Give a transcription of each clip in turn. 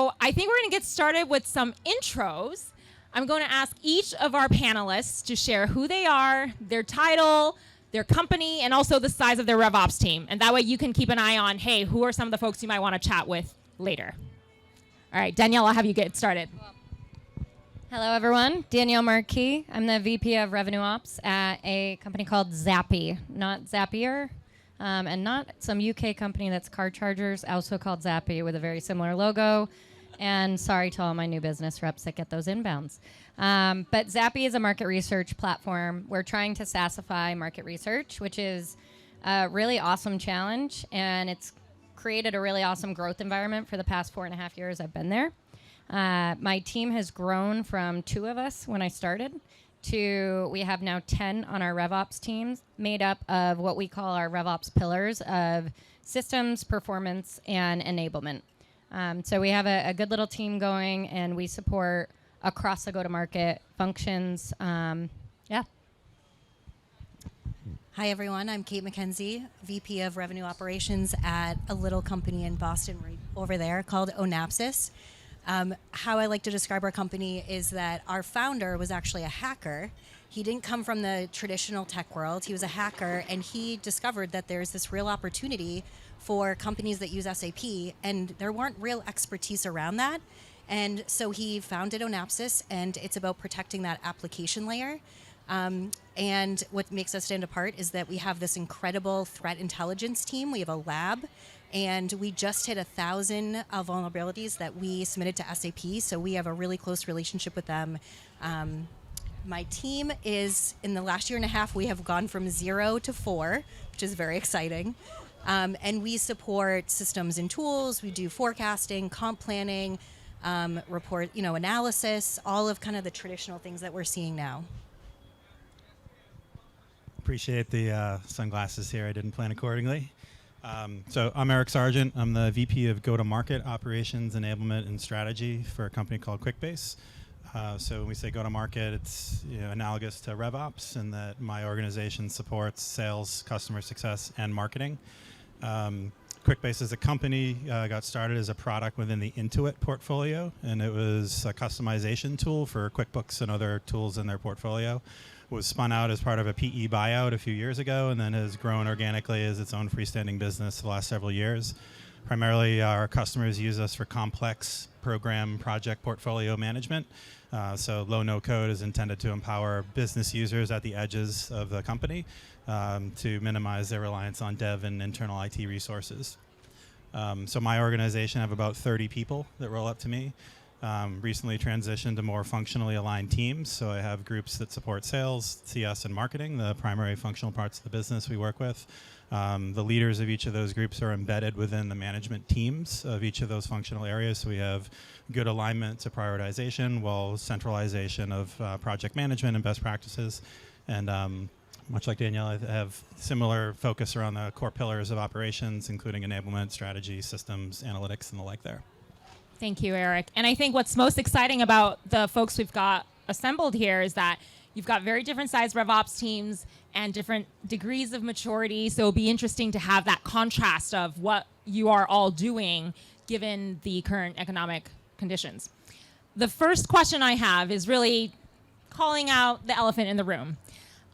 So I think we're going to get started with some intros. I'm going to ask each of our panelists to share who they are, their title, their company, and also the size of their RevOps team. And that way you can keep an eye on, hey, who are some of the folks you might want to chat with later. All right, Danielle, I'll have you get started. Hello, everyone. Danielle Marquis. I'm the VP of Revenue Ops at a company called Zappi, not Zapier, and not some UK company that's car chargers, also called Zappi, with a very similar logo. And sorry to all my new business reps that get those inbounds. But Zappi is a market research platform. We're trying to SaaSify market research, which is a really awesome challenge, and it's created a really awesome growth environment for the past 4.5 years I've been there. My team has grown from 2 of us when I started to we have now 10 on our RevOps teams, made up of what we call our RevOps pillars of systems, performance, and enablement. So we have a good little team going, and we support across the go-to-market functions. Yeah. Hi, everyone. I'm Kate McKenzie, VP of Revenue Operations at a little company in Boston right over there called Onapsis. How I like to describe our company is that our founder was actually a hacker. He didn't come from the traditional tech world. He was a hacker, and he discovered that there's this real opportunity for companies that use SAP, and there weren't real expertise around that. And so he founded Onapsis, and it's about protecting that application layer. And what makes us stand apart is that we have this incredible threat intelligence team. We have a lab, and we just hit 1,000 vulnerabilities that we submitted to SAP, so we have a really close relationship with them. My team is, in the last 1.5 years, we have gone from 0 to 4, which is very exciting. And we support systems and tools. We do forecasting, comp planning, report, analysis, all of kind of the traditional things that we're seeing now. Appreciate the sunglasses here. I didn't plan accordingly. So I'm Eric Sargent. I'm the VP of Go-to-Market Operations, Enablement, and Strategy for a company called QuickBase. So when we say go-to-market, it's analogous to RevOps in that my organization supports sales, customer success, and marketing. QuickBase as a company got started as a product within the Intuit portfolio, and it was a customization tool for QuickBooks and other tools in their portfolio. It was spun out as part of a PE buyout a few years ago, and then has grown organically as its own freestanding business the last several years. Primarily, our customers use us for complex program project portfolio management. So low-no code is intended to empower business users at the edges of the company to minimize their reliance on dev and internal IT resources. So my organization have about 30 people that roll up to me. Recently transitioned to more functionally aligned teams. So I have groups that support sales, CS, and marketing, the primary functional parts of the business we work with. The leaders of each of those groups are embedded within the management teams of each of those functional areas. So we have good alignment to prioritization, while centralization of project management and best practices. And much like Danielle, I have similar focus around the core pillars of operations, including enablement, strategy, systems, analytics, and the like there. Thank you, Eric. And I think what's most exciting about the folks we've got assembled here is that you've got very different sized RevOps teams and different degrees of maturity. So it'll be interesting to have that contrast of what you are all doing given the current economic conditions. The first question I have is really calling out the elephant in the room.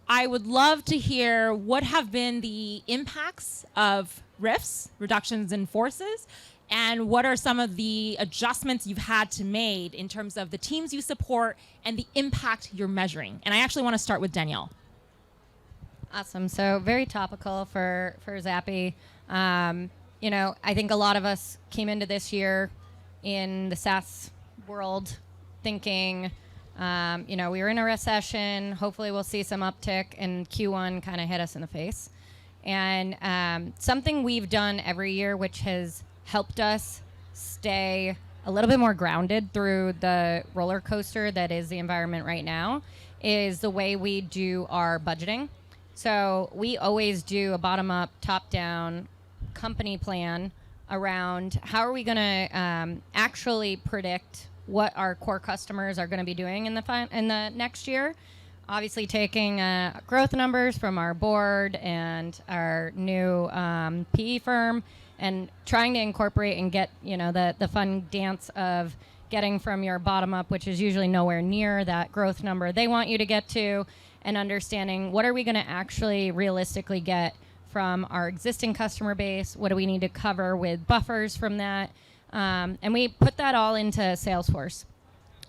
I would love to hear what have been the impacts of RIFs, reductions in forces, and what are some of the adjustments you've had to make in terms of the teams you support and the impact you're measuring? And I actually want to start with Danielle. Awesome. So very topical for Zappi. I think a lot of us came into this year in the SaaS world thinking, we were in a recession. Hopefully we'll see some uptick, and Q1 kind of hit us in the face. And something we've done every year, which has helped us stay a little bit more grounded through the roller coaster that is the environment right now, is the way we do our budgeting. So we always do a bottom-up, top-down company plan around how are we going to actually predict what our core customers are going to be doing in the next year. Obviously taking growth numbers from our board and our new PE firm, and trying to incorporate and get, the fun dance of getting from your bottom up, which is usually nowhere near that growth number they want you to get to, and understanding what are we going to actually realistically get from our existing customer base, what do we need to cover with buffers from that, and we put that all into Salesforce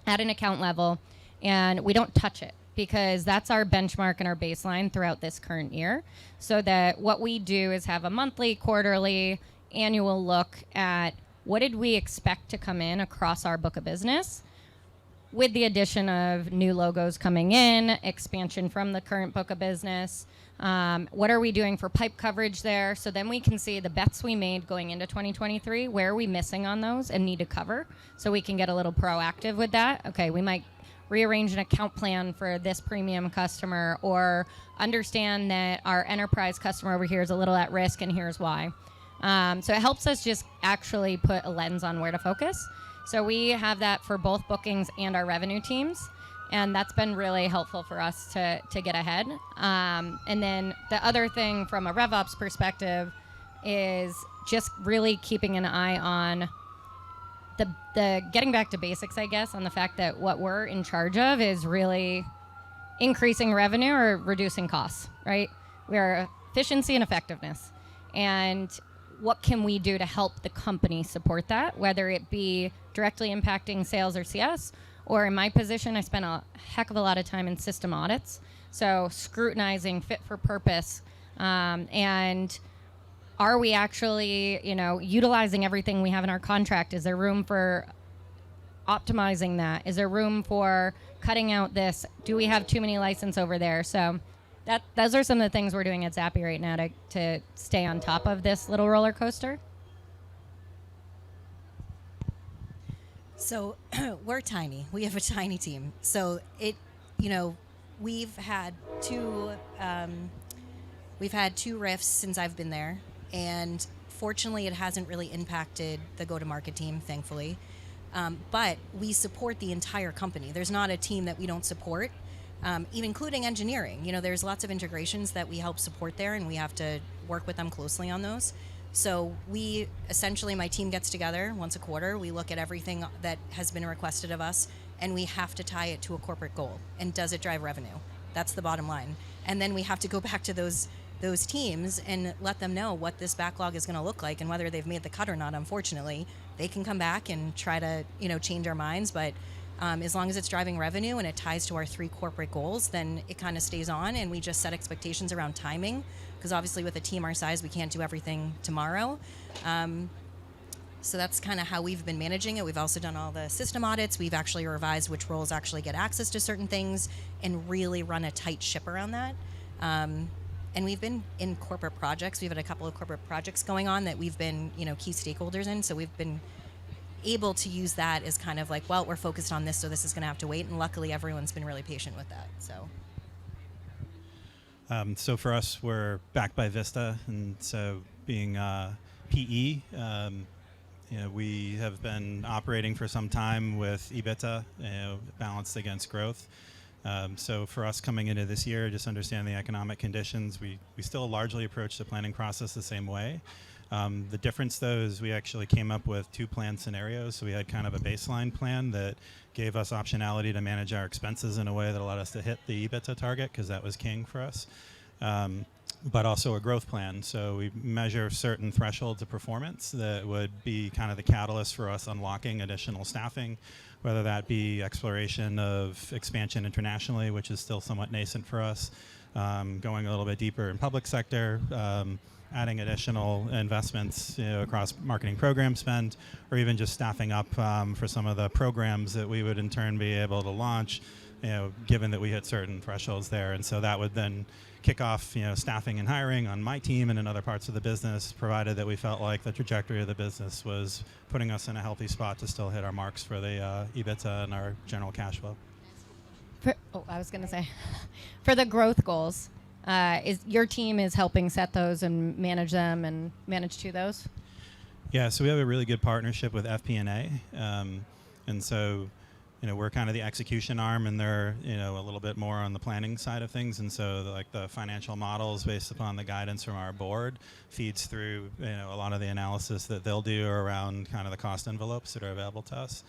at an account level, and we don't touch it because that's our benchmark and our baseline throughout this current year, so that what we do is have a monthly, quarterly, annual look at what did we expect to come in across our book of business, with the addition of new logos coming in, expansion from the current book of business. What are we doing for pipe coverage there? So then we can see the bets we made going into 2023, where are we missing on those and need to cover, so we can get a little proactive with that. Okay, we might rearrange an account plan for this premium customer, or understand that our enterprise customer over here is a little at risk and here's why. So it helps us just actually put a lens on where to focus. So we have that for both bookings and our revenue teams, and that's been really helpful for us to get ahead. And then the other thing from a RevOps perspective is just really keeping an eye on the getting back to basics, I guess, on the fact that what we're in charge of is really increasing revenue or reducing costs, right? We are efficiency and effectiveness. And what can we do to help the company support that, whether it be directly impacting sales or CS, or in my position, I spent a heck of a lot of time in system audits. So scrutinizing fit for purpose, and are we actually, utilizing everything we have in our contract? Is there room for optimizing that? Is there room for cutting out this? Do we have too many license over there? So those are some of the things we're doing at Zappy right now to stay on top of this little roller coaster. So we're tiny. We have a tiny team. So we've had two rifts since I've been there, and fortunately, it hasn't really impacted the go-to-market team, thankfully. But we support the entire company. There's not a team that we don't support. Even including engineering. There's lots of integrations that we help support there, and we have to work with them closely on those. So we essentially, my team gets together once a quarter. We look at everything that has been requested of us, and we have to tie it to a corporate goal. And does it drive revenue? That's the bottom line. And then we have to go back to those teams and let them know what this backlog is going to look like and whether they've made the cut or not. Unfortunately, they can come back and try to change our minds, but as long as it's driving revenue and it ties to our 3 corporate goals, then it kind of stays on, and we just set expectations around timing, because obviously with a team our size, we can't do everything tomorrow. So that's kind of how we've been managing it. We've also done all the system audits. We've actually revised which roles actually get access to certain things and really run a tight ship around that. And we've been in corporate projects. We've had a couple of corporate projects going on that we've been, key stakeholders in. So we've been able to use that as kind of like, well, we're focused on this, so this is going to have to wait. And luckily, everyone's been really patient with that. So for us, we're backed by Vista, and so being PE, we have been operating for some time with EBITDA balanced against growth. So for us coming into this year, just understand the economic conditions, we still largely approach the planning process the same way. The difference, though, is we actually came up with 2 plan scenarios. So we had kind of a baseline plan that gave us optionality to manage our expenses in a way that allowed us to hit the EBITDA target, because that was king for us, but also a growth plan. So we measure certain thresholds of performance that would be kind of the catalyst for us unlocking additional staffing, whether that be exploration of expansion internationally, which is still somewhat nascent for us, going a little bit deeper in public sector, adding additional investments across marketing program spend, or even just staffing up for some of the programs that we would in turn be able to launch, given that we hit certain thresholds there. And so that would then kick off staffing and hiring on my team and in other parts of the business, provided that we felt like the trajectory of the business was putting us in a healthy spot to still hit our marks for the EBITDA and our general cash flow. I was going to say, for the growth goals, is your team is helping set those and manage them and manage to those? Yeah, so we have a really good partnership with FP&A, and so we're kind of the execution arm, and they're a little bit more on the planning side of things. And so like the financial models based upon the guidance from our board feeds through a lot of the analysis that they'll do around kind of the cost envelopes that are available to us.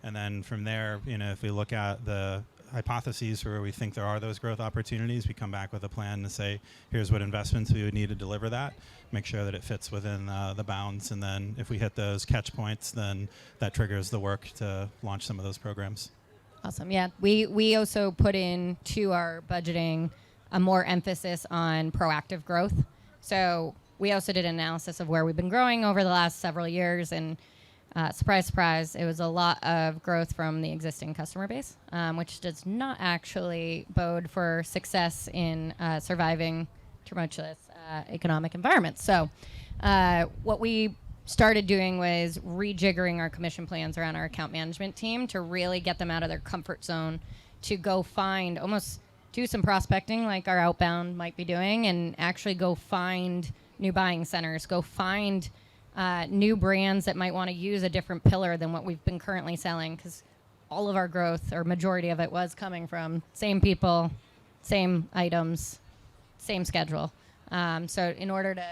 And then from there, if we look at the hypotheses where we think there are those growth opportunities, we come back with a plan to say, here's what investments we would need to deliver that, make sure that it fits within the bounds, and then if we hit those catch points, then that triggers the work to launch some of those programs. Awesome. Yeah, we also put into our budgeting a more emphasis on proactive growth. So we also did an analysis of where we've been growing over the last several years, and surprise, surprise, it was a lot of growth from the existing customer base, which does not actually bode for success in surviving tumultuous economic environments. So what we started doing was rejiggering our commission plans around our account management team to really get them out of their comfort zone, to go find, almost do some prospecting like our outbound might be doing, and actually go find new buying centers, go find new brands that might want to use a different pillar than what we've been currently selling, because all of our growth, or majority of it, was coming from same people, same items, same schedule. So in order to,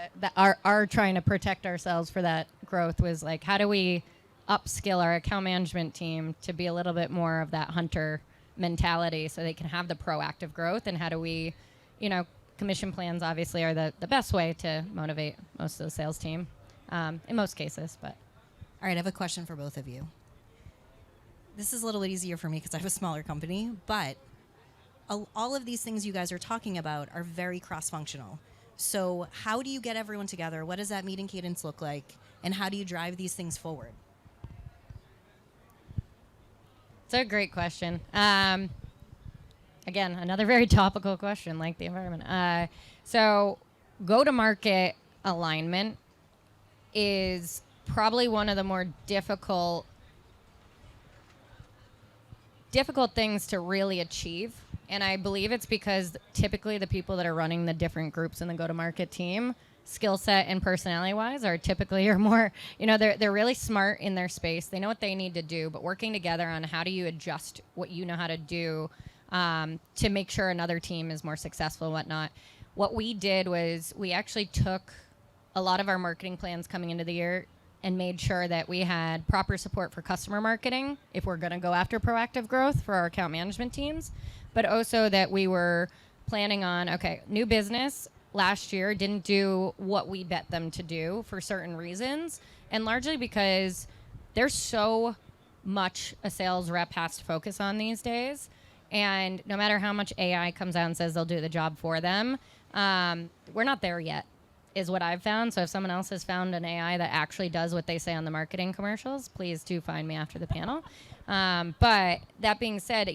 our trying to protect ourselves for that growth was like, how do we upskill our account management team to be a little bit more of that hunter mentality so they can have the proactive growth, and how do we, commission plans obviously are the best way to motivate most of the sales team. In most cases, but. All right, I have a question for both of you. This is a little bit easier for me because I have a smaller company, but all of these things you guys are talking about are very cross-functional. So how do you get everyone together? What does that meeting cadence look like? And how do you drive these things forward? It's a great question. Again, another very topical question, like the environment. So go-to-market alignment is probably one of the more difficult things to really achieve. And I believe it's because typically the people that are running the different groups in the go-to-market team, skill set and personality-wise, are typically more, they're really smart in their space. They know what they need to do, but working together on how do you adjust what you know how to do to make sure another team is more successful and whatnot. What we did was we actually took a lot of our marketing plans coming into the year and made sure that we had proper support for customer marketing if we're going to go after proactive growth for our account management teams, but also that we were planning on, okay, new business last year didn't do what we bet them to do for certain reasons, and largely because there's so much a sales rep has to focus on these days, and no matter how much AI comes out and says they'll do the job for them, we're not there yet, is what I've found. So if someone else has found an AI that actually does what they say on the marketing commercials, please do find me after the panel. But that being said,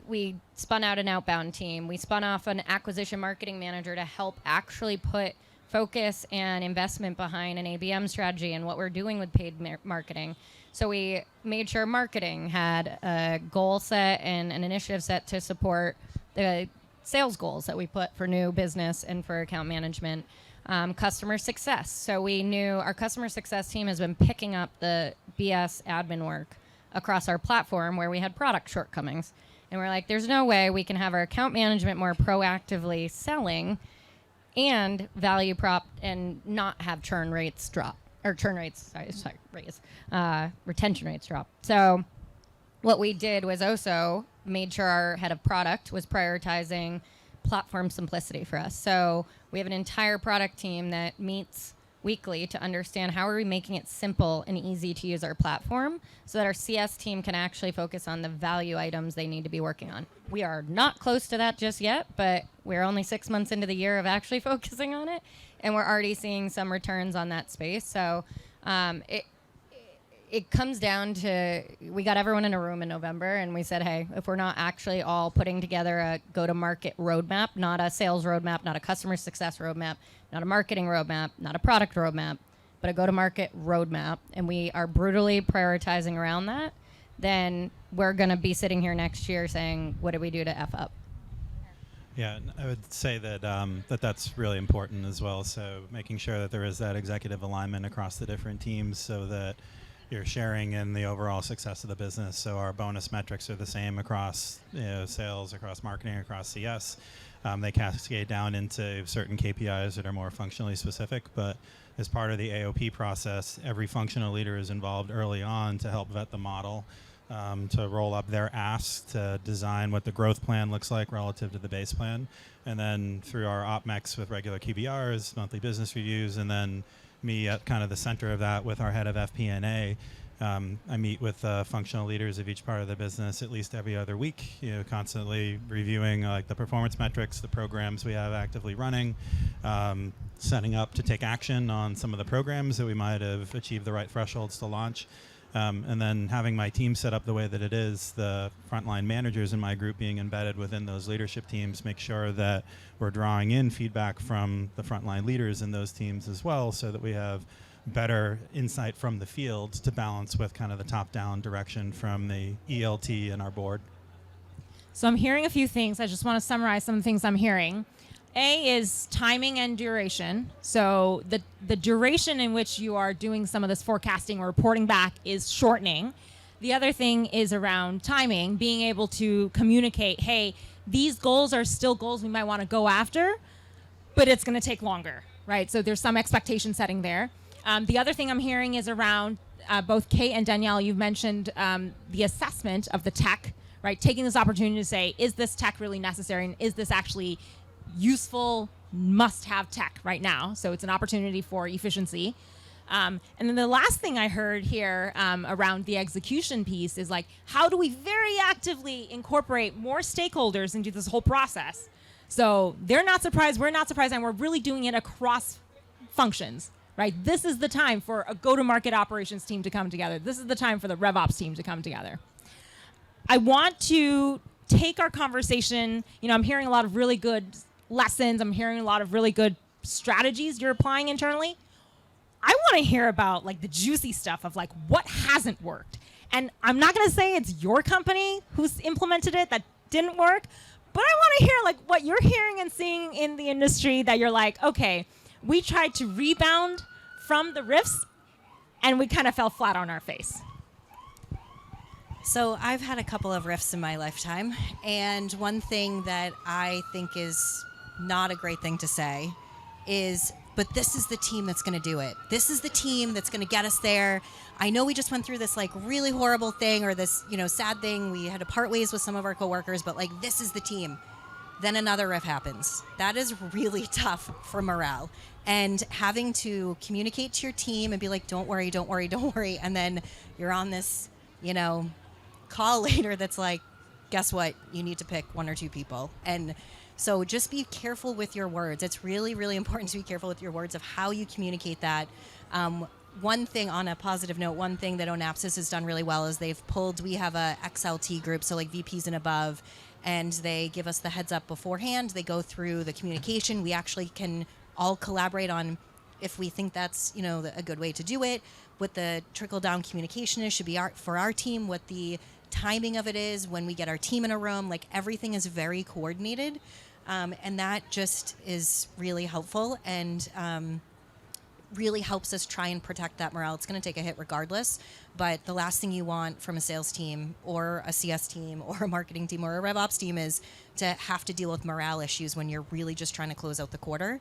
we spun out an outbound team. We spun off an acquisition marketing manager to help actually put focus and investment behind an ABM strategy and what we're doing with paid marketing. So we made sure marketing had a goal set and an initiative set to support the sales goals that we put for new business and for account management. Customer success. So we knew our customer success team has been picking up the BS admin work across our platform where we had product shortcomings. And we're like, there's no way we can have our account management more proactively selling and value prop and not have churn rates drop. Or churn rates, raise. Retention rates drop. So what we did was also made sure our head of product was prioritizing platform simplicity for us. So we have an entire product team that meets weekly to understand how are we making it simple and easy to use our platform so that our CS team can actually focus on the value items they need to be working on. We are not close to that just yet, but we're only 6 months into the year of actually focusing on it, and we're already seeing some returns on that space. So it comes down to, we got everyone in a room in November and we said, hey, if we're not actually all putting together a go-to-market roadmap, not a sales roadmap, not a customer success roadmap, not a marketing roadmap, not a product roadmap, but a go-to-market roadmap, and we are brutally prioritizing around that, then we're going to be sitting here next year saying, what did we do to F up? Yeah, I would say that that's really important as well. So making sure that there is that executive alignment across the different teams so that you're sharing in the overall success of the business. So our bonus metrics are the same across sales, across marketing, across CS. They cascade down into certain KPIs that are more functionally specific, but as part of the AOP process, every functional leader is involved early on to help vet the model, to roll up their asks, to design what the growth plan looks like relative to the base plan. And then through our OpMex with regular QBRs, monthly business reviews, and then me at kind of the center of that with our head of FP&A. I meet with functional leaders of each part of the business at least every other week, constantly reviewing like the performance metrics, the programs we have actively running, setting up to take action on some of the programs that we might have achieved the right thresholds to launch. And then having my team set up the way that it is, the frontline managers in my group being embedded within those leadership teams, make sure that we're drawing in feedback from the frontline leaders in those teams as well, so that we have better insight from the field to balance with kind of the top-down direction from the ELT and our board. So I'm hearing a few things. I just want to summarize some of the things I'm hearing. A is timing and duration. So the duration in which you are doing some of this forecasting or reporting back is shortening. The other thing is around timing, being able to communicate, hey, these goals are still goals we might want to go after, but it's going to take longer, right? So there's some expectation setting there. The other thing I'm hearing is around both Kate and Danielle, you've mentioned the assessment of the tech, right? Taking this opportunity to say, is this tech really necessary? And is this actually useful, must-have tech right now? So it's an opportunity for efficiency. And then the last thing I heard here around the execution piece is like, how do we very actively incorporate more stakeholders into this whole process? So they're not surprised, we're not surprised, and we're really doing it across functions, right? This is the time for a go-to-market operations team to come together. This is the time for the RevOps team to come together. I want to take our conversation, I'm hearing a lot of really good lessons. I'm hearing a lot of really good strategies you're applying internally. I want to hear about like the juicy stuff of like what hasn't worked. And I'm not going to say it's your company who's implemented it that didn't work, but I want to hear like what you're hearing and seeing in the industry that you're like, okay, we tried to rebound from the rifts and we kind of fell flat on our face. So I've had a couple of rifts in my lifetime, and one thing that I think is not a great thing to say is, but this is the team that's going to do it. This is the team that's going to get us there. I know we just went through this like really horrible thing or this, sad thing. We had to part ways with some of our coworkers, but like this is the team. Then another riff happens. That is really tough for morale. And having to communicate to your team and be like, don't worry, don't worry, don't worry. And then you're on this, call later that's like, guess what? You need to pick one or two people. And so just be careful with your words. It's really, really important to be careful with your words of how you communicate that. One thing on a positive note, one thing that Onapsis has done really well is we have a XLT group, so like VPs and above, and they give us the heads up beforehand. They go through the communication. We actually can all collaborate on if we think that's, a good way to do it, what the trickle-down communication is, should be for our team, what the timing of it is when we get our team in a room. Like everything is very coordinated. And that just is really helpful and really helps us try and protect that morale. It's going to take a hit regardless, but the last thing you want from a sales team or a CS team or a marketing team or a RevOps team is to have to deal with morale issues when you're really just trying to close out the quarter.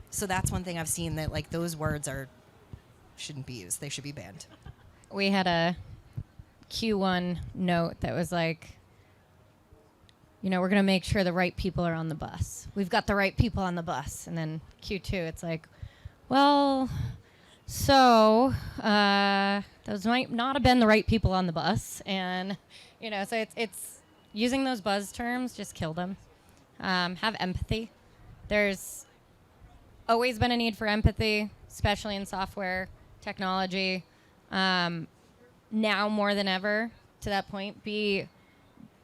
So that's one thing I've seen, that like those words shouldn't be used. They should be banned. We had a Q1 note that was like, we're going to make sure the right people are on the bus. We've got the right people on the bus. And then Q2, it's like, well, so those might not have been the right people on the bus. And, so it's using those buzz terms, just kill them. Have empathy. There's always been a need for empathy, especially in software technology. Now more than ever, to that point,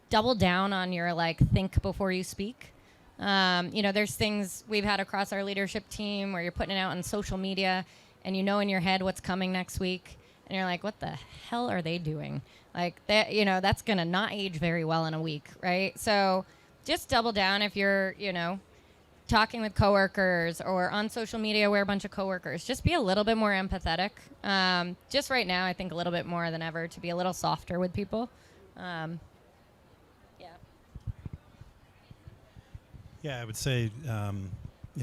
double down on your think before you speak. There's things we've had across our leadership team where you're putting it out on social media and in your head what's coming next week, and you're like, what the hell are they doing? Like that, that's gonna not age very well in a week, right? So just double down if you're, talking with coworkers or on social media where a bunch of coworkers, just be a little bit more empathetic. Just right now, I think a little bit more than ever to be a little softer with people. Yeah. Yeah, I would say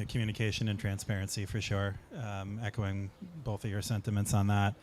communication and transparency for sure. Echoing both of your sentiments on that,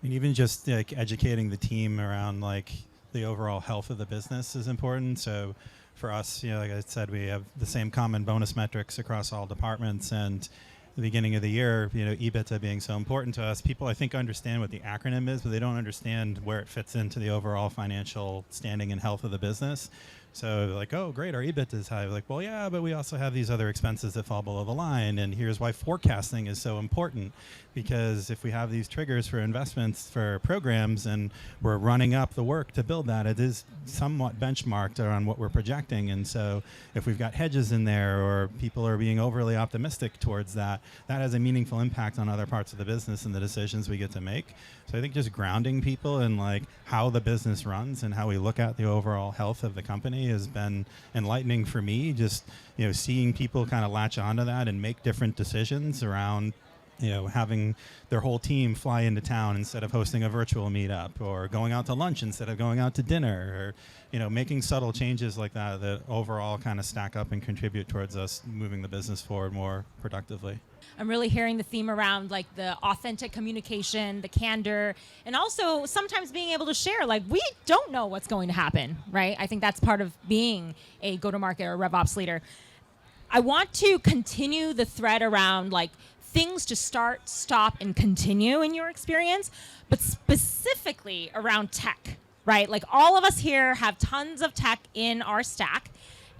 and even just like educating the team around like the overall health of the business is important. So for us, like I said, we have the same common bonus metrics across all departments, and the beginning of the year, EBITDA being so important to us, people I think understand what the acronym is, but they don't understand where it fits into the overall financial standing and health of the business. So like, oh, great, our EBITDA is high. Like, well, yeah, but we also have these other expenses that fall below the line. And here's why forecasting is so important. Because if we have these triggers for investments for programs and we're running up the work to build that, it is somewhat benchmarked on what we're projecting. And so if we've got hedges in there or people are being overly optimistic towards that, that has a meaningful impact on other parts of the business and the decisions we get to make. So I think just grounding people in like how the business runs and how we look at the overall health of the company has been enlightening for me. Just seeing people kind of latch onto that and make different decisions around having their whole team fly into town instead of hosting a virtual meetup, or going out to lunch instead of going out to dinner, or making subtle changes like that that overall kind of stack up and contribute towards us moving the business forward more productively. I'm really hearing the theme around like the authentic communication, the candor, and also sometimes being able to share, like, we don't know what's going to happen, right? I think that's part of being a go-to-market or RevOps leader. I want to continue the thread around like things to start, stop, and continue in your experience, but specifically around tech, right? Like all of us here have tons of tech in our stack,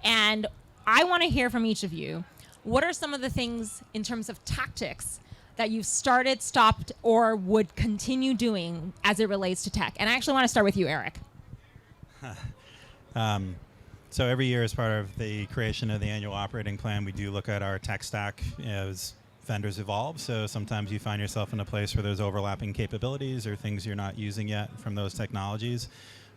and I want to hear from each of you. What are some of the things in terms of tactics that you've started, stopped, or would continue doing as it relates to tech? And I actually want to start with you, Eric. So every year as part of the creation of the annual operating plan, we do look at our tech stack as vendors evolve. So sometimes you find yourself in a place where there's overlapping capabilities or things you're not using yet from those technologies.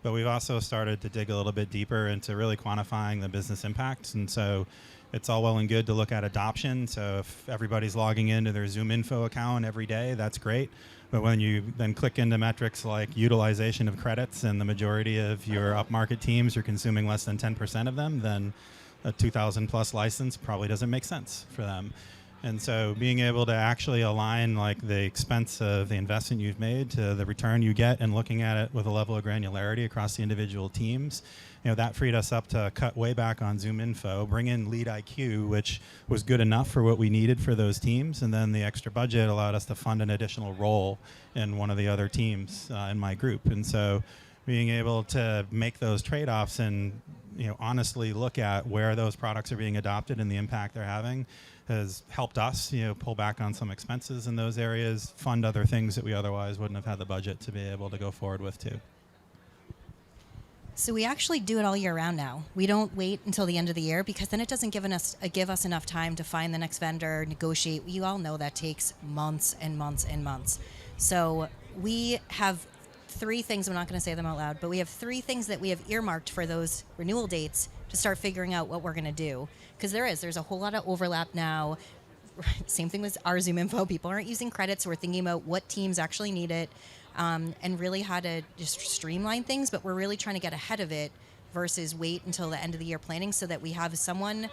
But we've also started to dig a little bit deeper into really quantifying the business impacts. And so it's all well and good to look at adoption. So if everybody's logging into their ZoomInfo account every day, that's great. But when you then click into metrics like utilization of credits and the majority of your upmarket teams are consuming less than 10% of them, then a 2,000 plus license probably doesn't make sense for them. And so being able to actually align like the expense of the investment you've made to the return you get and looking at it with a level of granularity across the individual teams, that freed us up to cut way back on ZoomInfo, bring in LeadIQ, which was good enough for what we needed for those teams. And then the extra budget allowed us to fund an additional role in one of the other teams in my group. And so being able to make those trade-offs and honestly look at where those products are being adopted and the impact they're having has helped us, pull back on some expenses in those areas, fund other things that we otherwise wouldn't have had the budget to be able to go forward with too. So we actually do it all year round now. We don't wait until the end of the year because then it doesn't give us enough time to find the next vendor, negotiate. You all know that takes months and months and months. So we have 3 things, I'm not going to say them out loud, but we have 3 things that we have earmarked for those renewal dates to start figuring out what we're going to do. Because there's a whole lot of overlap now. Same thing with our ZoomInfo. People aren't using credits, so we're thinking about what teams actually need it and really how to just streamline things, but we're really trying to get ahead of it versus wait until the end of the year planning so that we have someone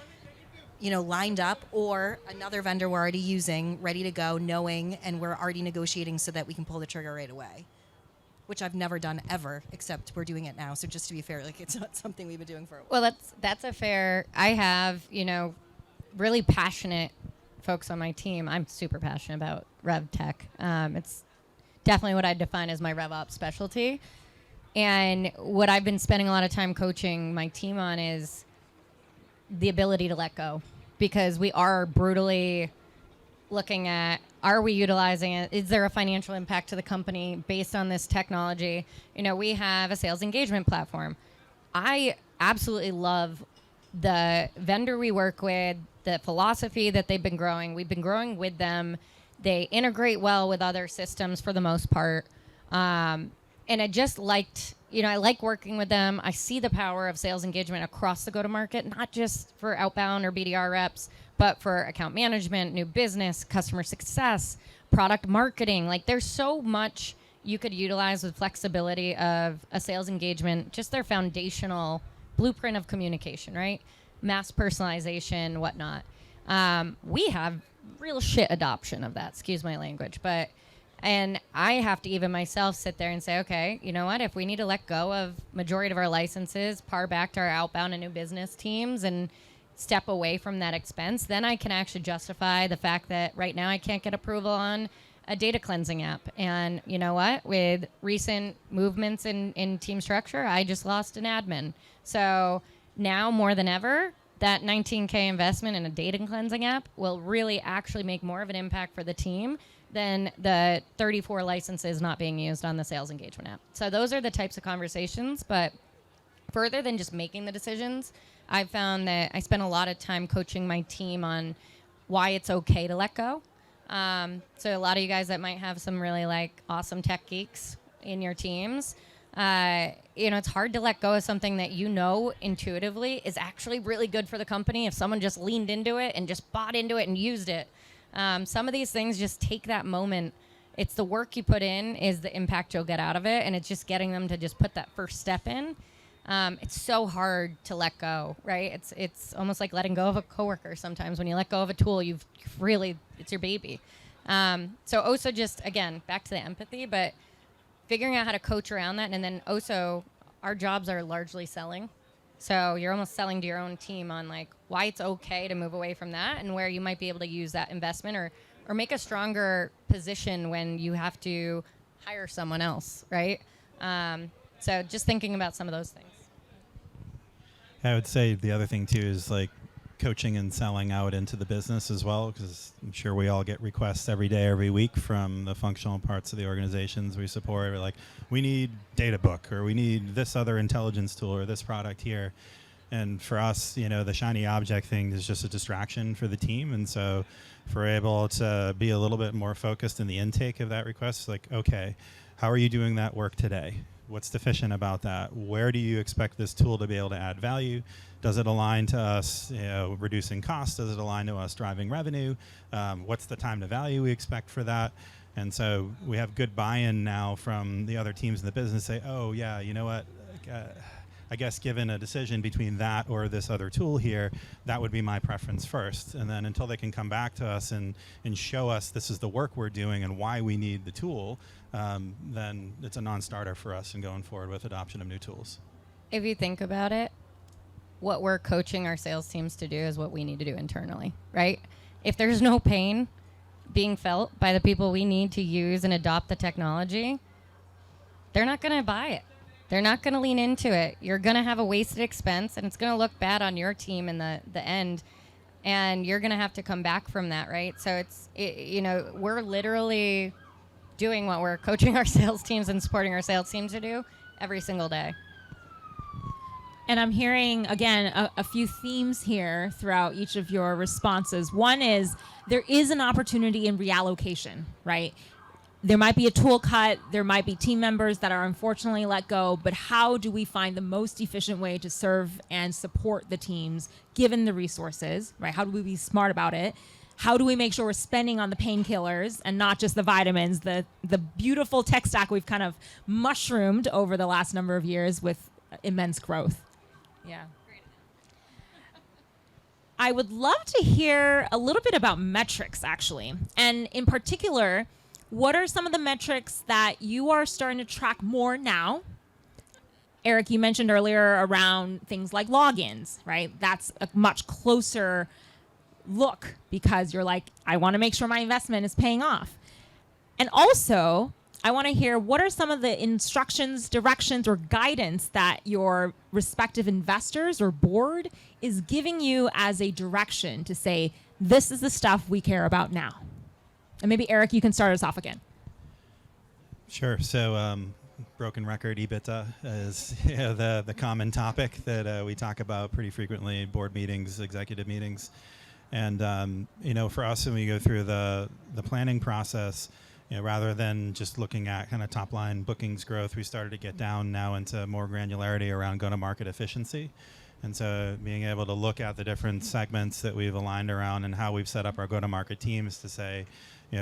lined up or another vendor we're already using ready to go, knowing, and we're already negotiating so that we can pull the trigger right away. Which I've never done ever, except we're doing it now. So just to be fair, like it's not something we've been doing for a while. Well, that's a fair. I have really passionate folks on my team. I'm super passionate about Rev Tech. It's definitely what I define as my RevOps specialty. And what I've been spending a lot of time coaching my team on is the ability to let go, because we are brutally looking at, are we utilizing it? Is there a financial impact to the company based on this technology? We have a sales engagement platform. I absolutely love the vendor we work with, the philosophy that they've been growing. We've been growing with them. They integrate well with other systems for the most part. And I just liked, I like working with them. I see the power of sales engagement across the go-to-market, not just for outbound or BDR reps, but for account management, new business, customer success, product marketing, like there's so much you could utilize with flexibility of a sales engagement, just their foundational blueprint of communication, right? Mass personalization, whatnot. We have real shit adoption of that, excuse my language, and I have to even myself sit there and say, okay, you know what? If we need to let go of majority of our licenses, par back to our outbound and new business teams and step away from that expense, then I can actually justify the fact that right now I can't get approval on a data cleansing app. And you know what? With recent movements in team structure, I just lost an admin. So now more than ever, that $19K investment in a data cleansing app will really actually make more of an impact for the team than the 34 licenses not being used on the sales engagement app. So those are the types of conversations. But further than just making the decisions, I've found that I spend a lot of time coaching my team on why it's okay to let go. So a lot of you guys that might have some really like awesome tech geeks in your teams, it's hard to let go of something that you know intuitively is actually really good for the company if someone just leaned into it and just bought into it and used it. Some of these things just take that moment. It's the work you put in is the impact you'll get out of it, and it's just getting them to just put that first step in. It's so hard to let go, right? It's almost like letting go of a coworker sometimes. When you let go of a tool, you've really, it's your baby. So also just, again, back to the empathy, but figuring out how to coach around that. And then also our jobs are largely selling. So you're almost selling to your own team on like why it's okay to move away from that and where you might be able to use that investment or make a stronger position when you have to hire someone else, right? So just thinking about some of those things. I would say the other thing too is like coaching and selling out into the business as well, because I'm sure we all get requests every day, every week from the functional parts of the organizations we support. We're like, we need Databook, or we need this other intelligence tool, or this product here. And for us, the shiny object thing is just a distraction for the team. And so if we're able to be a little bit more focused in the intake of that request, like, okay, how are you doing that work today? What's deficient about that? Where do you expect this tool to be able to add value? Does it align to us reducing costs? Does it align to us driving revenue? What's the time to value we expect for that? And so we have good buy-in now from the other teams in the business say, oh yeah, you know what? I guess given a decision between that or this other tool here, that would be my preference first. And then until they can come back to us and show us this is the work we're doing and why we need the tool, then it's a non-starter for us in going forward with adoption of new tools. If you think about it, what we're coaching our sales teams to do is what we need to do internally, right? If there's no pain being felt by the people we need to use and adopt the technology, they're not going to buy it. They're not going to lean into it. You're going to have a wasted expense, and it's going to look bad on your team in the end, and you're going to have to come back from that, right? So we're literally doing what we're coaching our sales teams and supporting our sales teams to do every single day. And I'm hearing, again, a few themes here throughout each of your responses. One is there is an opportunity in reallocation, right? There might be a tool cut. There might be team members that are unfortunately let go. But how do we find the most efficient way to serve and support the teams given the resources, right? How do we be smart about it? How do we make sure we're spending on the painkillers and not just the vitamins, the beautiful tech stack we've kind of mushroomed over the last number of years with immense growth? Yeah. I would love to hear a little bit about metrics, actually. And in particular, what are some of the metrics that you are starting to track more now? Eric, you mentioned earlier around things like logins, right? That's a much closer look because you're like, I want to make sure my investment is paying off. And also, I want to hear what are some of the instructions, directions, or guidance that your respective investors or board is giving you as a direction to say, this is the stuff we care about now. And maybe, Eric, you can start us off again. Sure. So broken record EBITDA is the common topic that we talk about pretty frequently in board meetings, executive meetings. And, for us, when we go through the planning process, rather than just looking at kind of top line bookings growth, we started to get down now into more granularity around go-to-market efficiency. And so being able to look at the different segments that we've aligned around and how we've set up our go-to-market teams to say,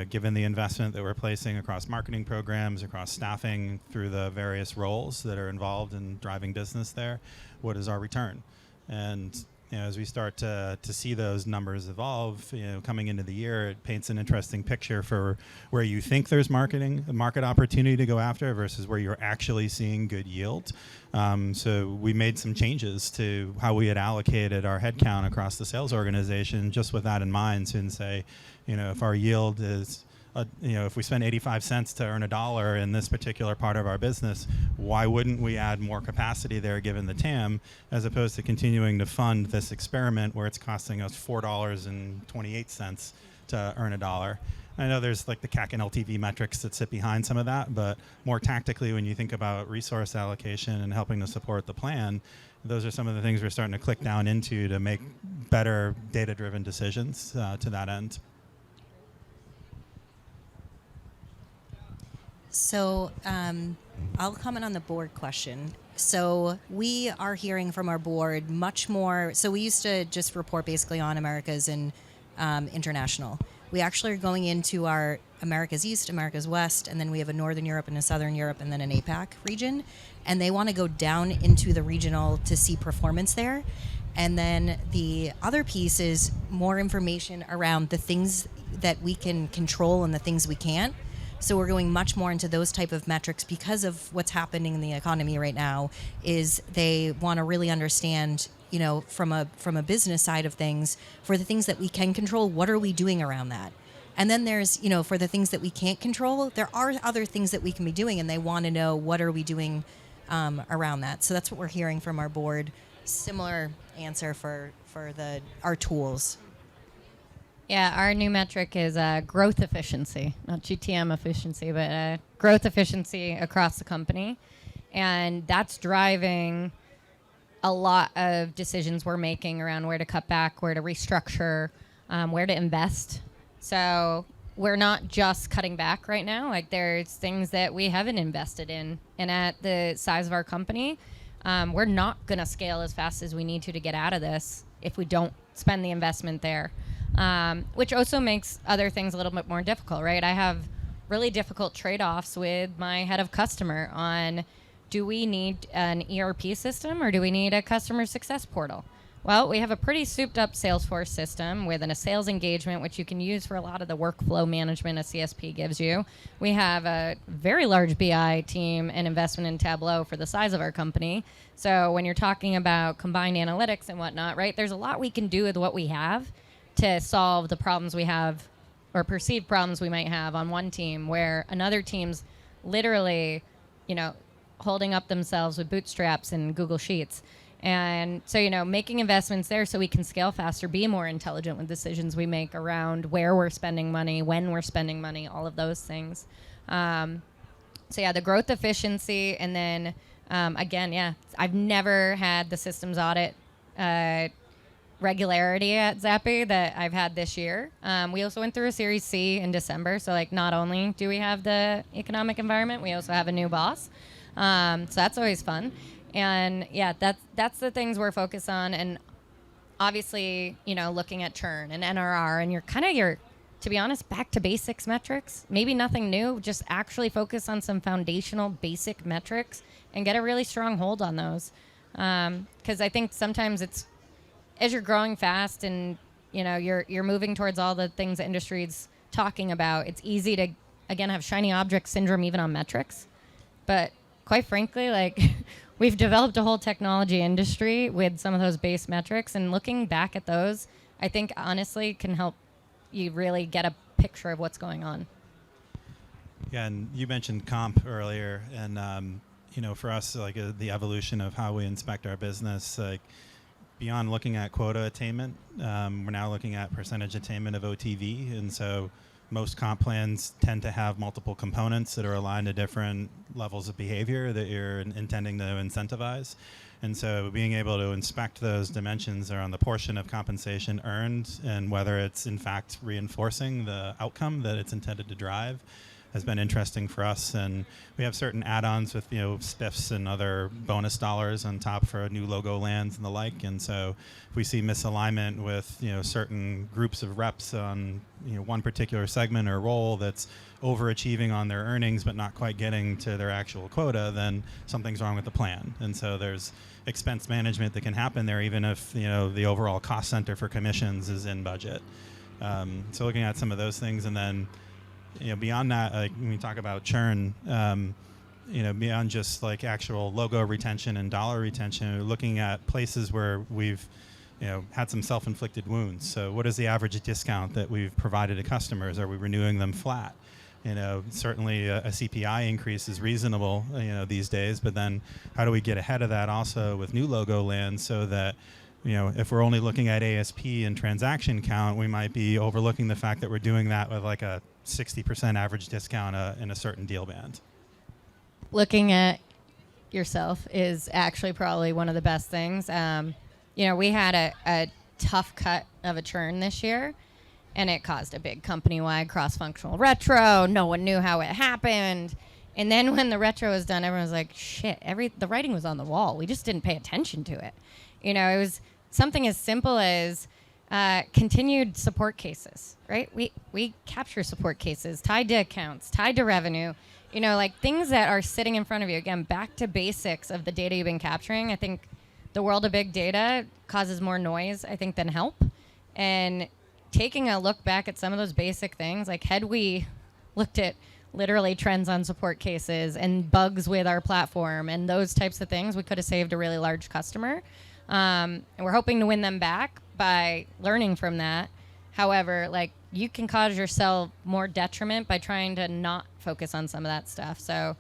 given the investment that we're placing across marketing programs, across staffing, through the various roles that are involved in driving business there, what is our return? And as we start to see those numbers evolve, coming into the year, it paints an interesting picture for where you think there's market opportunity to go after versus where you're actually seeing good yield. So we made some changes to how we had allocated our headcount across the sales organization, just with that in mind, to say, if our yield is if we spend 85 cents to earn $1 in this particular part of our business, why wouldn't we add more capacity there given the TAM, as opposed to continuing to fund this experiment where it's costing us $4.28 to earn $1. I know there's like the CAC and LTV metrics that sit behind some of that, but more tactically, when you think about resource allocation and helping to support the plan, those are some of the things we're starting to click down into to make better data-driven decisions to that end. So I'll comment on the board question. So we are hearing from our board much more. So we used to just report basically on Americas and international. We actually are going into our Americas East, Americas West, and then we have a Northern Europe and a Southern Europe and then an APAC region. And they want to go down into the regional to see performance there. And then the other piece is more information around the things that we can control and the things we can't. So we're going much more into those type of metrics because of what's happening in the economy right now. Is they want to really understand, from a business side of things, for the things that we can control, what are we doing around that? And then there's, for the things that we can't control, there are other things that we can be doing, and they want to know what are we doing around that. So that's what we're hearing from our board. Similar answer for our tools. Yeah, our new metric is growth efficiency, not GTM efficiency, but growth efficiency across the company. And that's driving a lot of decisions we're making around where to cut back, where to restructure, where to invest. So we're not just cutting back right now. Like, there's things that we haven't invested in. And at the size of our company, we're not going to scale as fast as we need to get out of this if we don't spend the investment there. Which also makes other things a little bit more difficult, right? I have really difficult trade-offs with my head of customer on, do we need an ERP system or do we need a customer success portal? Well, we have a pretty souped-up Salesforce system with a sales engagement, which you can use for a lot of the workflow management a CSP gives you. We have a very large BI team and investment in Tableau for the size of our company. So when you're talking about combined analytics and whatnot, right, there's a lot we can do with what we have to solve the problems we have or perceived problems we might have on one team, where another team's literally, holding up themselves with bootstraps and Google Sheets. And so, making investments there so we can scale faster, be more intelligent with decisions we make around where we're spending money, when we're spending money, all of those things. The growth efficiency. And then, I've never had the systems audit regularity at Zappy that I've had this year. We also went through a Series C in December. So not only do we have the economic environment, we also have a new boss. So that's always fun. And that's the things we're focused on. And obviously, looking at churn and NRR and your, to be honest, back to basics metrics, maybe nothing new, just actually focus on some foundational basic metrics and get a really strong hold on those. Because I think sometimes it's, as you're growing fast and you're moving towards all the things the industry's talking about, it's easy to again have shiny object syndrome even on metrics. But quite frankly, we've developed a whole technology industry with some of those base metrics, and looking back at those, I think honestly can help you really get a picture of what's going on. Yeah, and you mentioned comp earlier, and for us, the evolution of how we inspect our business, beyond looking at quota attainment, we're now looking at percentage attainment of OTV. And so most comp plans tend to have multiple components that are aligned to different levels of behavior that you're intending to incentivize. And so being able to inspect those dimensions around the portion of compensation earned and whether it's in fact reinforcing the outcome that it's intended to drive, has been interesting for us. And we have certain add-ons with spiffs and other bonus dollars on top for new logo lands and the like. And so if we see misalignment with certain groups of reps on one particular segment or role that's overachieving on their earnings but not quite getting to their actual quota, then something's wrong with the plan. And so there's expense management that can happen there, even if the overall cost center for commissions is in budget. So looking at some of those things, and then beyond that, like when we talk about churn, beyond just like actual logo retention and dollar retention, we're looking at places where we've had some self-inflicted wounds. So what is the average discount that we've provided to customers? Are we renewing them flat? Certainly a CPI increase is reasonable, these days, but then how do we get ahead of that also with new logo lands so that, if we're only looking at ASP and transaction count, we might be overlooking the fact that we're doing that with like a 60% average discount in a certain deal band. Looking at yourself is actually probably one of the best things. We had a tough cut of a churn this year, and it caused a big company-wide cross-functional retro. No one knew how it happened. And then when the retro was done, everyone was like, shit, the writing was on the wall. We just didn't pay attention to it. It was something as simple as continued support cases, right? We capture support cases tied to accounts, tied to revenue, like things that are sitting in front of you. Again, back to basics of the data you've been capturing. I think the world of big data causes more noise, I think, than help. And taking a look back at some of those basic things, like had we looked at literally trends on support cases and bugs with our platform and those types of things, we could have saved a really large customer. And we're hoping to win them back by learning from that. However, like you can cause yourself more detriment by trying to not focus on some of that stuff. So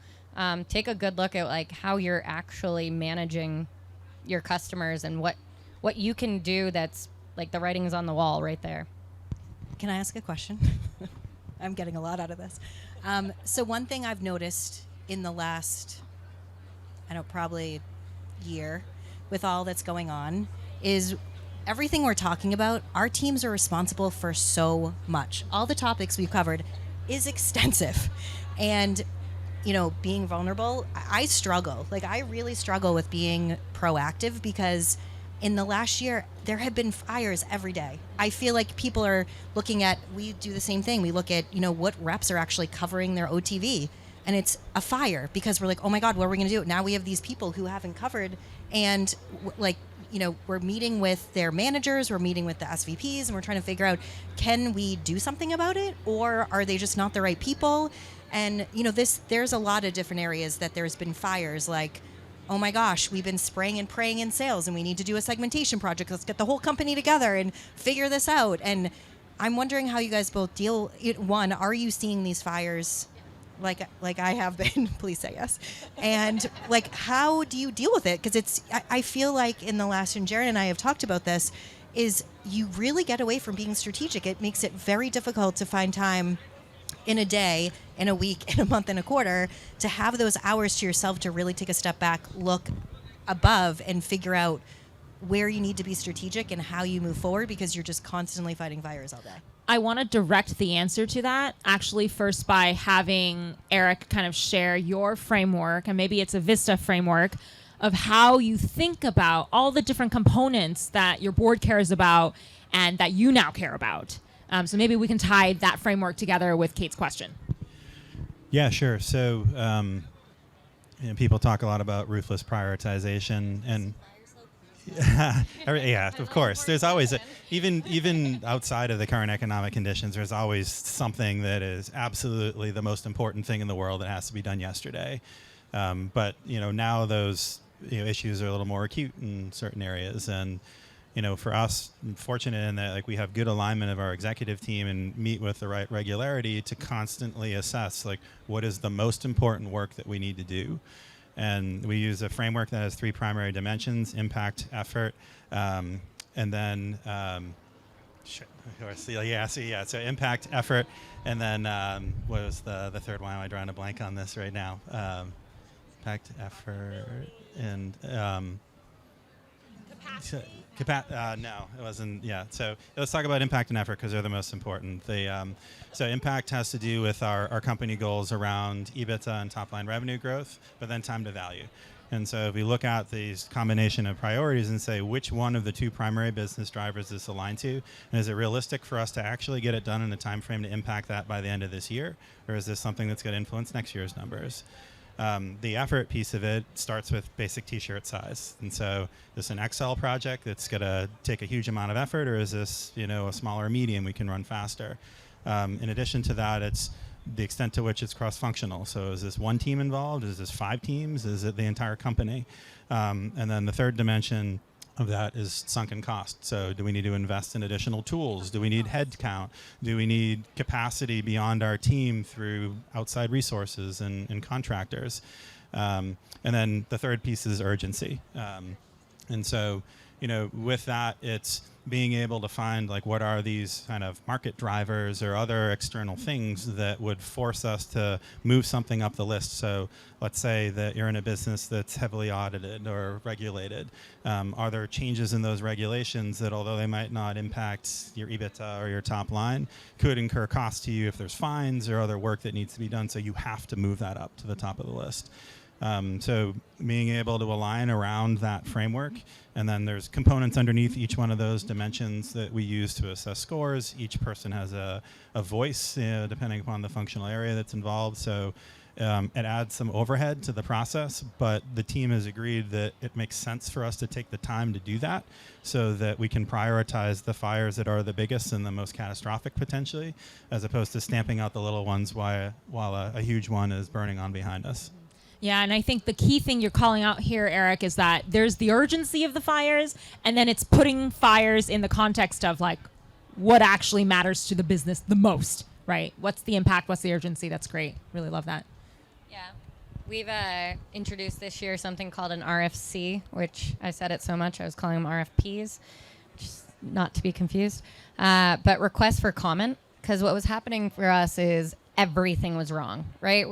take a good look at like how you're actually managing your customers and what you can do that's like the writing's on the wall right there. Can I ask a question? I'm getting a lot out of this. So one thing I've noticed in the last, probably year with all that's going on is everything we're talking about, our teams are responsible for so much. All the topics we've covered is extensive. And, being vulnerable, I struggle. Like, I really struggle with being proactive because in the last year, there have been fires every day. I feel like people are looking at, we do the same thing. We look at, what reps are actually covering their OTV. And it's a fire because we're like, oh my God, what are we going to do? Now we have these people who haven't covered. And we're meeting with their managers, we're meeting with the SVPs, and we're trying to figure out, can we do something about it? Or are they just not the right people? And, there's a lot of different areas that there's been fires, like, oh my gosh, we've been spraying and praying in sales and we need to do a segmentation project. Let's get the whole company together and figure this out. And I'm wondering how you guys both deal. One, are you seeing these fires like I have been? Please say yes. And like, how do you deal with it? Because I feel like in the last, and Jared and I have talked about this, is you really get away from being strategic. It makes it very difficult to find time in a day, in a week, in a month, in a quarter, to have those hours to yourself to really take a step back, look above, and figure out where you need to be strategic and how you move forward, because you're just constantly fighting fires all day. I want to direct the answer to that actually first by having Eric kind of share your framework, and maybe it's a Vista framework of how you think about all the different components that your board cares about and that you now care about. So maybe we can tie that framework together with Kate's question. Yeah, sure. So people talk a lot about ruthless prioritization, and yeah, of course. There's always even outside of the current economic conditions, there's always something that is absolutely the most important thing in the world that has to be done yesterday. But now those issues are a little more acute in certain areas, and for us, I'm fortunate in that we have good alignment of our executive team and meet with the right regularity to constantly assess what is the most important work that we need to do. And we use a framework that has 3 primary dimensions: impact, effort, and then so impact, effort, and then what was the third one? I'm drawing a blank on this right now. No, it wasn't. Yeah. So let's talk about impact and effort because they're the most important. So impact has to do with our company goals around EBITDA and top line revenue growth, but then time to value. And so if we look at these combination of priorities and say which one of the two primary business drivers is aligned to, and is it realistic for us to actually get it done in a time frame to impact that by the end of this year, or is this something that's going to influence next year's numbers? The effort piece of it starts with basic t-shirt size. And so is this an Excel project that's going to take a huge amount of effort, or is this, a smaller medium we can run faster? In addition to that, it's the extent to which it's cross-functional. So is this one team involved? Is this 5 teams? Is it the entire company? And then the third dimension of that is sunken cost. So do we need to invest in additional tools? Do we need head count? Do we need capacity beyond our team through outside resources and contractors? And then the third piece is urgency. And so, with that, it's being able to find what are these kind of market drivers or other external things that would force us to move something up the list. So let's say that you're in a business that's heavily audited or regulated. Are there changes in those regulations that, although they might not impact your EBITDA or your top line, could incur costs to you if there's fines or other work that needs to be done? So you have to move that up to the top of the list. So being able to align around that framework, and then there's components underneath each one of those dimensions that we use to assess scores. Each person has a voice depending upon the functional area that's involved. So it adds some overhead to the process, but the team has agreed that it makes sense for us to take the time to do that so that we can prioritize the fires that are the biggest and the most catastrophic potentially, as opposed to stamping out the little ones while a huge one is burning on behind us. Yeah, and I think the key thing you're calling out here, Eric, is that there's the urgency of the fires, and then it's putting fires in the context of what actually matters to the business the most, right? What's the impact? What's the urgency? That's great. Really love that. Yeah. We've introduced this year something called an RFC, which I said it so much I was calling them RFPs, just not to be confused. But request for comment, because what was happening for us is everything was wrong, right?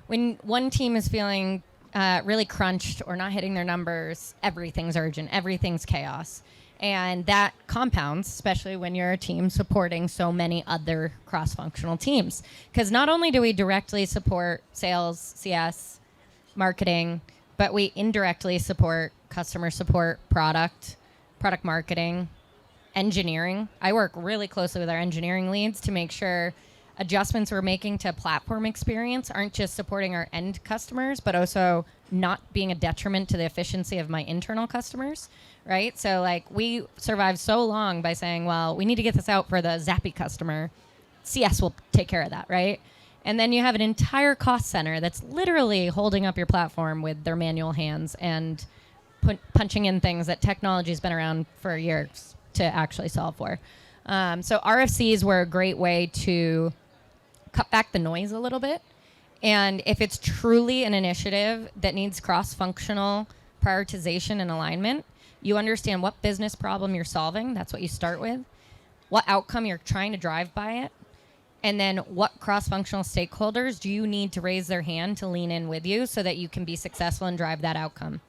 When one team is feeling really crunched or not hitting their numbers, everything's urgent, everything's chaos. And that compounds, especially when you're a team supporting so many other cross-functional teams. Because not only do we directly support sales, CS, marketing, but we indirectly support customer support, product marketing, engineering. I work really closely with our engineering leads to make sure adjustments we're making to platform experience aren't just supporting our end customers, but also not being a detriment to the efficiency of my internal customers, right? So we survived so long by saying, well, we need to get this out for the Zappy customer. CS will take care of that, right? And then you have an entire cost center that's literally holding up your platform with their manual hands and punching in things that technology's been around for years to actually solve for. So RFCs were a great way to cut back the noise a little bit. And if it's truly an initiative that needs cross-functional prioritization and alignment, you understand what business problem you're solving. That's what you start with. What outcome you're trying to drive by it. And then what cross-functional stakeholders do you need to raise their hand to lean in with you so that you can be successful and drive that outcome.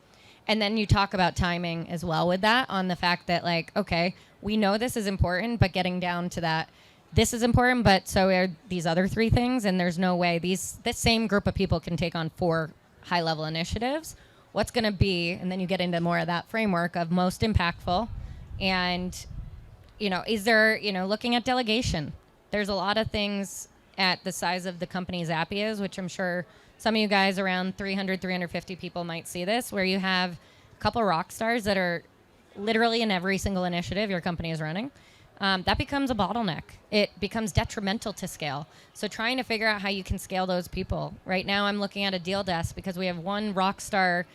And then you talk about timing as well with that, on the fact that okay, we know this is important, but getting down to that, this is important, but so are these other 3 things, and there's no way this same group of people can take on 4 high-level initiatives. What's going to be, and then you get into more of that framework of most impactful, and, is there, looking at delegation. There's a lot of things at the size of the company Zappy is, which I'm sure some of you guys around 300, 350 people might see this, where you have a couple of rock stars that are literally in every single initiative your company is running. That becomes a bottleneck. It becomes detrimental to scale. So trying to figure out how you can scale those people. Right now I'm looking at a deal desk because we have one rock star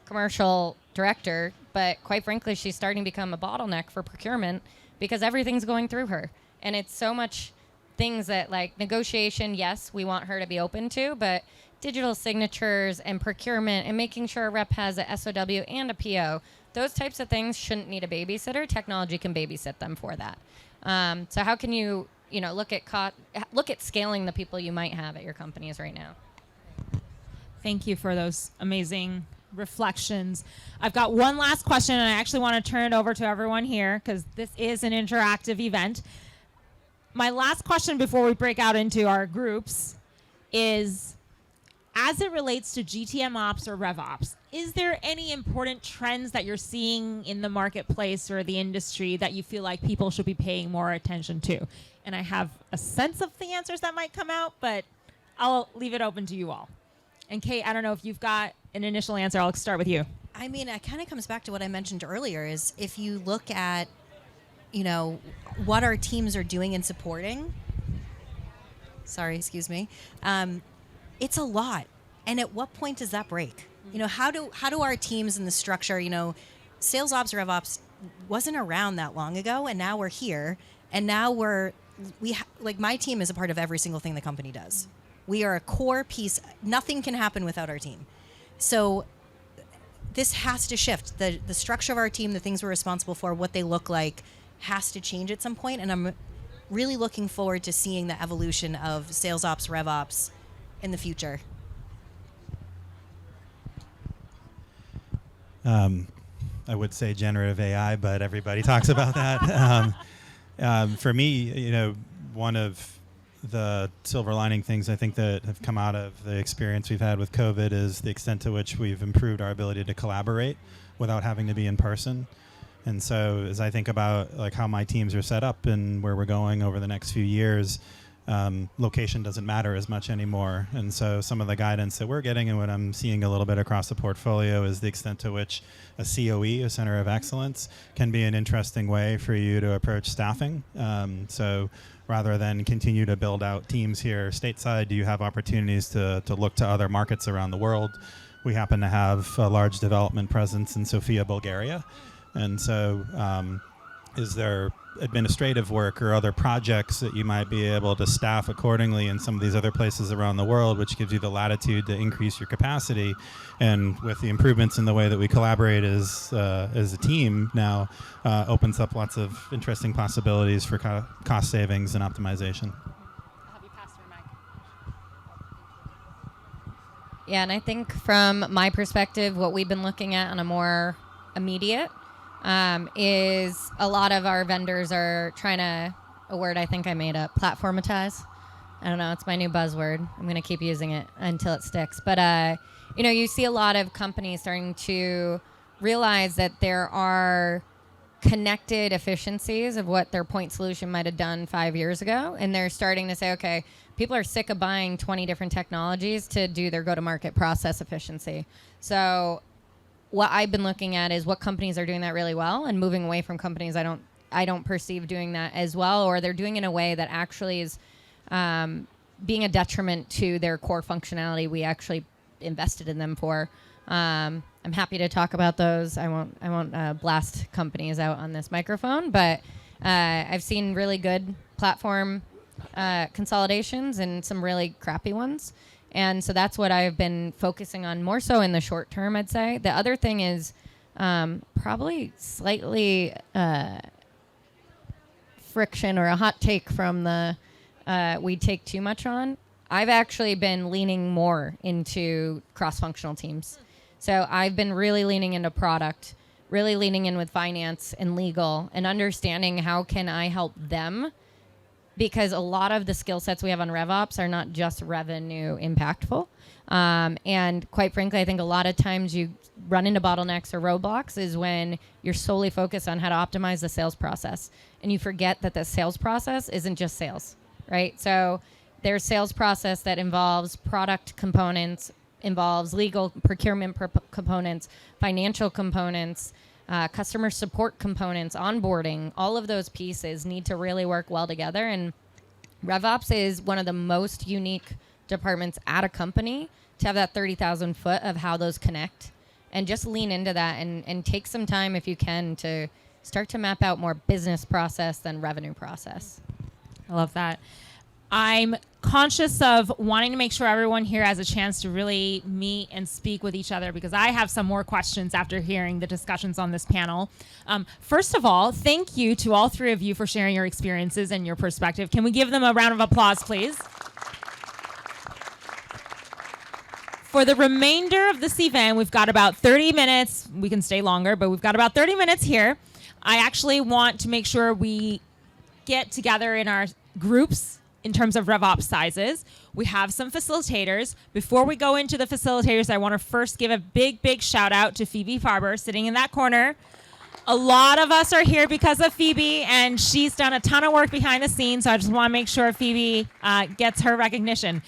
commercial director, but quite frankly, she's starting to become a bottleneck for procurement because everything's going through her. And it's so much things that negotiation, yes, we want her to be open to, but digital signatures and procurement and making sure a rep has a SOW and a PO, those types of things shouldn't need a babysitter. Technology can babysit them for that. So how can you, look at scaling the people you might have at your companies right now? Thank you for those amazing reflections. I've got one last question, and I actually want to turn it over to everyone here because this is an interactive event. My last question before we break out into our groups is, as it relates to GTM Ops or RevOps, is there any important trends that you're seeing in the marketplace or the industry that you feel like people should be paying more attention to? And I have a sense of the answers that might come out, but I'll leave it open to you all. And Kate, I don't know if you've got an initial answer. I'll start with you. I mean, it kind of comes back to what I mentioned earlier, is if you look at, what our teams are doing and supporting. Sorry, excuse me. It's a lot. And at what point does that break? How do our teams and the structure, sales ops, rev ops wasn't around that long ago, and now we're here, and now my team is a part of every single thing the company does. We are a core piece. Nothing can happen without our team. So this has to shift. The structure of our team, the things we're responsible for, what they look like, has to change at some point. And I'm really looking forward to seeing the evolution of sales ops, rev ops in the future. I would say generative AI, but everybody talks about that. For me, one of the silver lining things I think that have come out of the experience we've had with COVID is the extent to which we've improved our ability to collaborate without having to be in person. And so as I think about how my teams are set up and where we're going over the next few years, location doesn't matter as much anymore. And so some of the guidance that we're getting and what I'm seeing a little bit across the portfolio is the extent to which a COE, a Center of Excellence, can be an interesting way for you to approach staffing. So rather than continue to build out teams here stateside, do you have opportunities to look to other markets around the world? We happen to have a large development presence in Sofia, Bulgaria. And so is there administrative work or other projects that you might be able to staff accordingly in some of these other places around the world, which gives you the latitude to increase your capacity? And with the improvements in the way that we collaborate as a team now, opens up lots of interesting possibilities for cost savings and optimization. I'll have you pass your mic. Yeah, and I think from my perspective, what we've been looking at on a more immediate is a lot of our vendors are trying to, a word I think I made up, platformatize. I don't know, it's my new buzzword. I'm going to keep using it until it sticks. But, you see a lot of companies starting to realize that there are connected efficiencies of what their point solution might have done 5 years ago. And they're starting to say, okay, people are sick of buying 20 different technologies to do their go-to-market process efficiency. So what I've been looking at is what companies are doing that really well and moving away from companies I don't perceive doing that as well, or they're doing it in a way that actually is being a detriment to their core functionality we actually invested in them for. I'm happy to talk about those. I won't blast companies out on this microphone, but I've seen really good platform consolidations and some really crappy ones. And so that's what I've been focusing on more so in the short term, I'd say. The other thing is probably slightly friction or a hot take from the we take too much on. I've actually been leaning more into cross-functional teams. So I've been really leaning into product, really leaning in with finance and legal, and understanding how can I help them, because a lot of the skill sets we have on RevOps are not just revenue impactful. And quite frankly, I think a lot of times you run into bottlenecks or roadblocks is when you're solely focused on how to optimize the sales process. And you forget that the sales process isn't just sales, right? So there's sales process that involves product components, involves legal procurement components, financial components, customer support components, onboarding. All of those pieces need to really work well together. And RevOps is one of the most unique departments at a company to have that 30,000 foot of how those connect. And just lean into that and take some time if you can to start to map out more business process than revenue process. I love that. I'm conscious of wanting to make sure everyone here has a chance to really meet and speak with each other, because I have some more questions after hearing the discussions on this panel. First of all, thank you to all three of you for sharing your experiences and your perspective. Can we give them a round of applause, please? For the remainder of this event, we've got about 30 minutes. We can stay longer, but we've got about 30 minutes here. I actually want to make sure we get together in our groups in terms of RevOps sizes. We have some facilitators. Before we go into the facilitators, I want to first give a big, big shout out to Phoebe Farber sitting in that corner. A lot of us are here because of Phoebe, and she's done a ton of work behind the scenes, so I just want to make sure Phoebe gets her recognition.